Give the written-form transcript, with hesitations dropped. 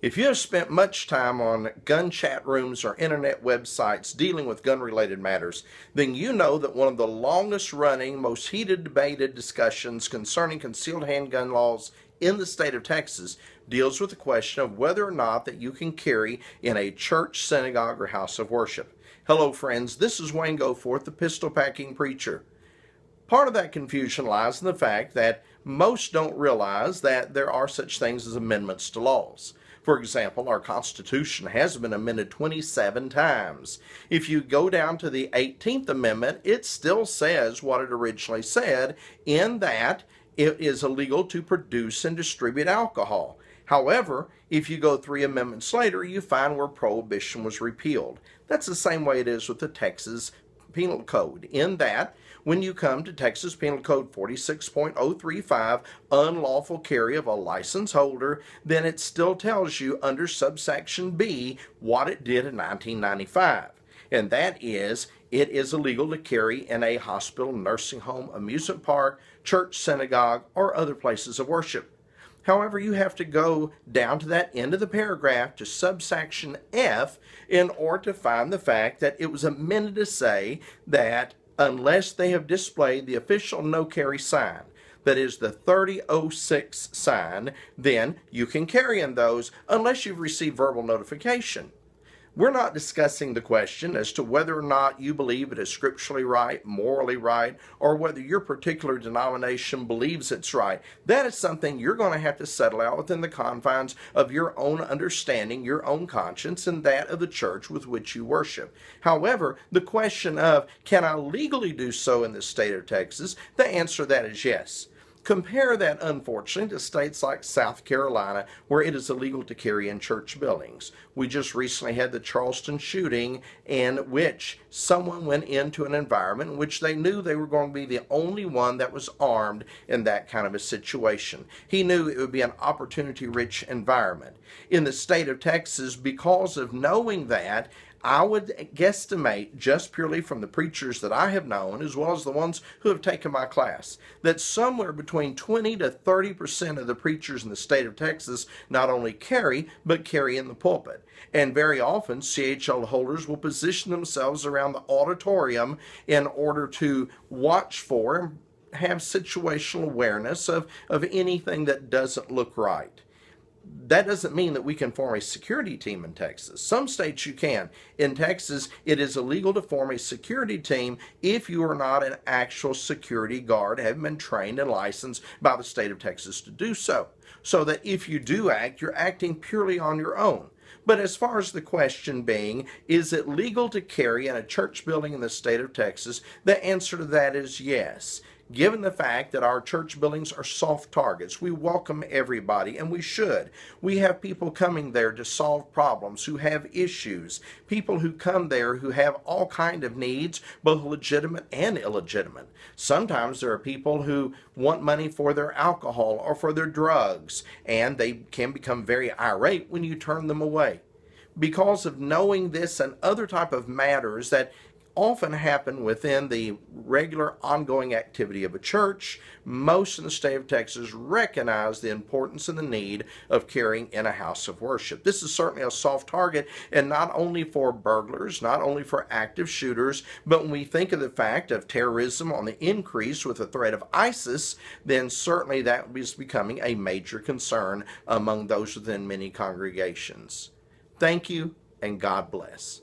If you have spent much time on gun chat rooms or internet websites dealing with gun-related matters, then you know that one of the longest-running, most heated debated discussions concerning concealed handgun laws in the state of Texas deals with the question of whether or not that you can carry in a church, synagogue, or house of worship. Hello, friends. This is Wayne Goforth, the pistol packing preacher. Part of that confusion lies in the fact that most don't realize that there are such things as amendments to laws. For example, our Constitution has been amended 27 times. If you go down to the 18th Amendment, it still says what it originally said, in that it is illegal to produce and distribute alcohol. However, if you go 3 amendments later, you find where prohibition was repealed. That's the same way it is with the Texas Penal Code, in that when you come to Texas Penal Code 46.035, unlawful carry of a license holder, then it still tells you under subsection B what it did in 1995. And that is, it is illegal to carry in a hospital, nursing home, amusement park, church, synagogue, or other places of worship. However, you have to go down to that end of the paragraph to subsection F in order to find the fact that it was amended to say that unless they have displayed the official no-carry sign, that is the 3006 sign, then you can carry in those unless you've received verbal notification. We're not discussing the question as to whether or not you believe it is scripturally right, morally right, or whether your particular denomination believes it's right. That is something you're going to have to settle out within the confines of your own understanding, your own conscience, and that of the church with which you worship. However, the question of, can I legally do so in the state of Texas? The answer to that is yes. Compare that, unfortunately, to states like South Carolina, where it is illegal to carry in church buildings. We just recently had the Charleston shooting, in which someone went into an environment in which they knew they were going to be the only one that was armed in that kind of a situation. He knew it would be an opportunity-rich environment. In the state of Texas, because of knowing that, I would guesstimate, just purely from the preachers that I have known, as well as the ones who have taken my class, that somewhere between 20 to 30% of the preachers in the state of Texas not only carry, but carry in the pulpit. And very often, CHL holders will position themselves around the auditorium in order to watch for and have situational awareness of anything that doesn't look right. That doesn't mean that we can form a security team in Texas. Some states you can. In Texas, it is illegal to form a security team if you are not an actual security guard, have been trained and licensed by the state of Texas to do so. So that if you do act, you're acting purely on your own. But as far as the question being, is it legal to carry in a church building in the state of Texas? The answer to that is yes. Given the fact that our church buildings are soft targets, we welcome everybody, and we should. We have people coming there to solve problems, who have issues, people who come there who have all kind of needs, both legitimate and illegitimate. Sometimes there are people who want money for their alcohol or for their drugs, and they can become very irate when you turn them away. Because of knowing this and other type of matters that often happen within the regular ongoing activity of a church, most in the state of Texas recognize the importance and the need of carrying in a house of worship. This is certainly a soft target, and not only for burglars, not only for active shooters, but when we think of the fact of terrorism on the increase with the threat of ISIS, then certainly that is becoming a major concern among those within many congregations. Thank you, and God bless.